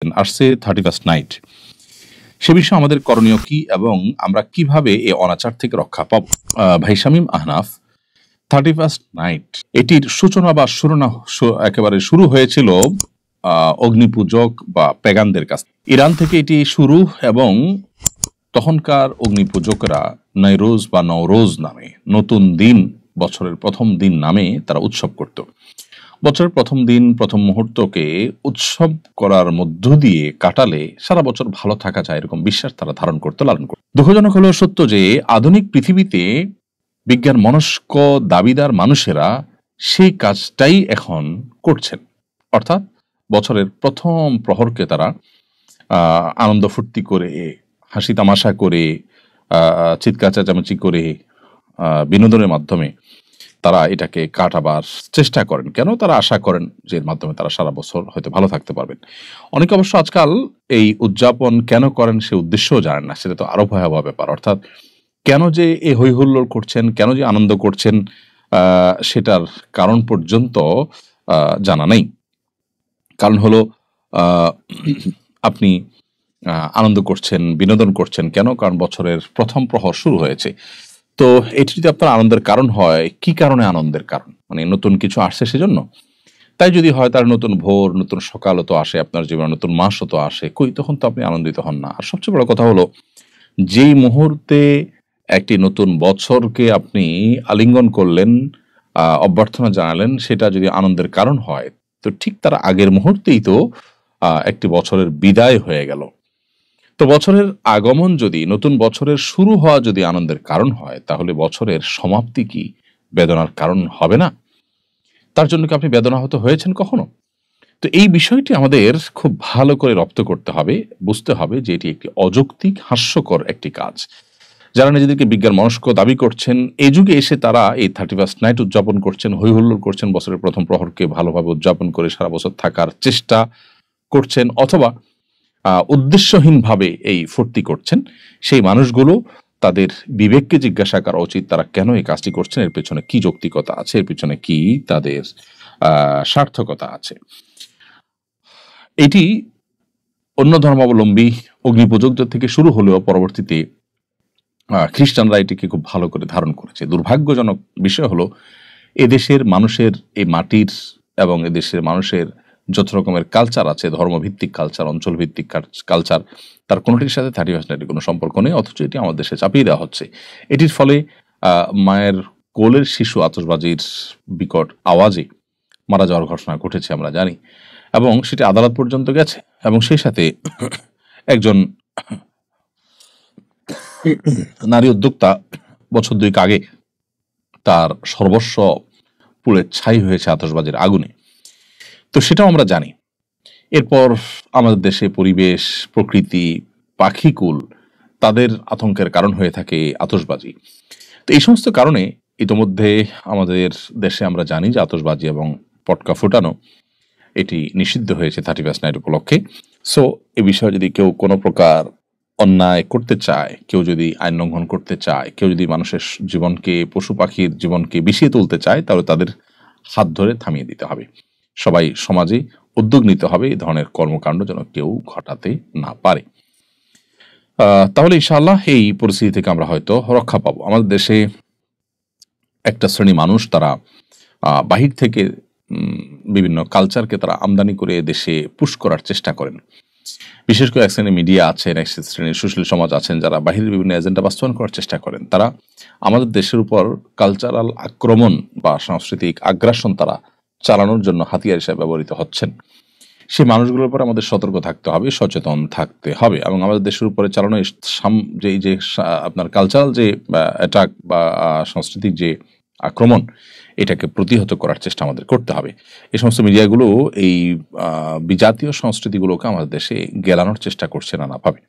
আসছে 31st night. সে বিষয়ে আমাদের করণীয় কি এবং আমরা কিভাবে এই অনাচার থেকে রক্ষা পাব? ভাই শামীম আহনাফ, 31st নাইট এটির সূচনা বা একেবারে শুরু হয়েছিল অগ্নিপূজক বা পেগানদের কাছ থেকে। ইরান থেকে এটি শুরু এবং তখনকার অগ্নিপূজকরা নাইরোজ বা নওরোজ নামে নতুন দিন, বছরের প্রথম দিন নামে তারা উৎসব করত। বছরের প্রথম দিন, প্রথম মুহূর্তকে উৎসব করার মধ্য দিয়ে কাটালে সারা বছর ভালো থাকা যায়, এরকম বিশ্বাস তারা ধারণ করতে লালন করত। দুঃখজনক হলেও সত্য যে আধুনিক পৃথিবীতে বিজ্ঞান মনস্ক দাবিদার মানুষেরা সেই কাজটাই এখন করছেন। অর্থাৎ বছরের প্রথম প্রহরকে তারা আনন্দ ফুর্তি করে, হাসি তামাশা করে, চিৎকার চেঁচামেচি করে, বিনোদনের মাধ্যমে তারা এটাকে কাটাবার চেষ্টা করেন। কেন? তারা আশা করেন যে এর মাধ্যমে তারা সারা বছর হয়তো ভালো থাকতে পারবেন। অনেকে অবশ্য আজকাল এই উদযাপন কেন করেন সে উদ্দেশ্যও জানেন না, সেটা তো আরো ভয়াবহ ব্যাপার। অর্থাৎ কেন যে এই হই হুল্লোড় করছেন, কেন যে আনন্দ করছেন, সেটার কারণ পর্যন্ত জানা নেই। কারণ হলো আপনি আনন্দ করছেন, বিনোদন করছেন কেন? কারণ বছরের প্রথম প্রহর শুরু হয়েছে। তো এটি যদি আপনার আনন্দের কারণ হয়, কি কারণে আনন্দের কারণ? মানে নতুন কিছু আসছে সেজন্য? তাই যদি হয়, তার নতুন ভোর, নতুন সকালও তো আসে আপনার জীবনে, নতুন মাসও তো আসে, কই তখন তো আপনি আনন্দিত হন না। আর সবচেয়ে বড় কথা হলো, যেই মুহূর্তে একটি নতুন বছরকে আপনি আলিঙ্গন করলেন, অভ্যর্থনা জানালেন, সেটা যদি আনন্দের কারণ হয়, তো ঠিক তার আগের মুহূর্তেই তো একটি বছরের বিদায় হয়ে গেল। তো বছরের আগমন যদি, নতুন বছরের শুরু হওয়া যদি আনন্দের কারণ হয়, তাহলে বছরের সমাপ্তি কি বেদনার কারণ হবে না? তার জন্য কি আপনি বেদনাহত হয়েছেন কখনো? তো এই বিষয়টি আমাদের খুব ভালো করে রপ্ত করতে হবে, বুঝতে হবে যে এটি একটি অযৌক্তিক, হাস্যকর একটি কাজ। যারা নিজেদেরকে বিজ্ঞান মনস্ক দাবি করছেন, এই যুগে এসে তারা এই 31st নাইট উদযাপন করছেন, হই হুল্লোড় করছেন, বছরের প্রথম প্রহরকে ভালোভাবে উদযাপন করে সারা বছর থাকার চেষ্টা করছেন, অথবা উদ্দেশ্যহীনভাবে এই ফুর্তি করছেন, সেই মানুষগুলো তাদের বিবেককে জিজ্ঞাসা করা উচিত তারা কেন এই কাজটি করছেন, এর পেছনে কি যৌক্তিকতা আছে, এর পেছনে কি তাদের সার্থকতা আছে। এটি অন্য ধর্মাবলম্বী অগ্নিপূজকদের থেকে শুরু হলেও পরবর্তীতে খ্রিস্টানরা এটিকে খুব ভালো করে ধারণ করেছে। দুর্ভাগ্যজনক বিষয় হলো, এদেশের মানুষের, এই মাটির এবং এদেশের মানুষের যত রকমের কালচার আছে, ধর্মভিত্তিক কালচার, অঞ্চলভিত্তিক কালচার, তার কোনোটির সাথে 31st নাইটের কোনো সম্পর্ক নেই, অথচ এটি আমাদের দেশে চাপিয়ে দেওয়া হচ্ছে। এটির ফলে মায়ের কোলের শিশু আতশবাজির বিকট আওয়াজে মারা যাওয়ার ঘটনা ঘটেছে আমরা জানি, এবং সেটি আদালত পর্যন্ত গেছে, এবং সেই সাথে একজন নারী উদ্যোক্তা বছর দুয়েক আগে তার সর্বস্ব পুড়ে ছাই হয়েছে আতশবাজির আগুনে। তো সেটাও আমরা জানি। এরপর আমাদের দেশে পরিবেশ, প্রকৃতি, পাখিকুল তাদের আতঙ্কের কারণ হয়ে থাকে আতশবাজি। তো এই সমস্ত কারণে ইতোমধ্যে আমাদের দেশে আমরা জানি যে আতশবাজি এবং পটকা ফুটানো এটি নিষিদ্ধ হয়েছে 31st নাইট উপলক্ষে। সো এ বিষয়ে যদি কেউ কোনো প্রকার অন্যায় করতে চায়, কেউ যদি আইন লঙ্ঘন করতে চায়, কেউ যদি মানুষের জীবনকে, পশু পাখির জীবনকে বিষিয়ে তুলতে চায়, তাহলে তাদের হাত ধরে থামিয়ে দিতে হবে। সবাই সমাজে উদ্যোগ নিতে হবে এই ধরনের কর্মকাণ্ড যেন কেউ ঘটাতে না পারে। তাহলে ইনশাআল্লাহ এই পরিস্থিতি থেকে আমরা হয়তো রক্ষা পাবো। আমাদের দেশে একটা শ্রেণী মানুষ, তারা বাহির থেকে বিভিন্ন কালচারকে তারা আমদানি করে দেশে পুশ করার চেষ্টা করেন। বিশেষ করে এক শ্রেণীর মিডিয়া আছেন, এক শ্রেণীর সুশীল সমাজ আছেন, যারা বাহিরের বিভিন্ন এজেন্ডা বাস্তবায়ন করার চেষ্টা করেন। তারা আমাদের দেশের উপর কালচারাল আক্রমণ বা সাংস্কৃতিক আগ্রাসন তারা চালানোর জন্য হাতিয়ার হিসেবে ব্যবহৃত হচ্ছেন। সেই মানুষগুলোর উপর আমাদের সতর্ক থাকতে হবে, সচেতন থাকতে হবে, এবং আমাদের দেশের উপরে চালানো যে আপনার কালচারাল যে অ্যাটাক বা সাংস্কৃতিক যে আক্রমণ, এটাকে প্রতিহত করার চেষ্টা আমাদের করতে হবে। এই সমস্ত মিডিয়াগুলো এই বিজাতীয় সংস্কৃতিগুলোকে আমাদের দেশে গেলানোর চেষ্টা করছে নানাভাবে।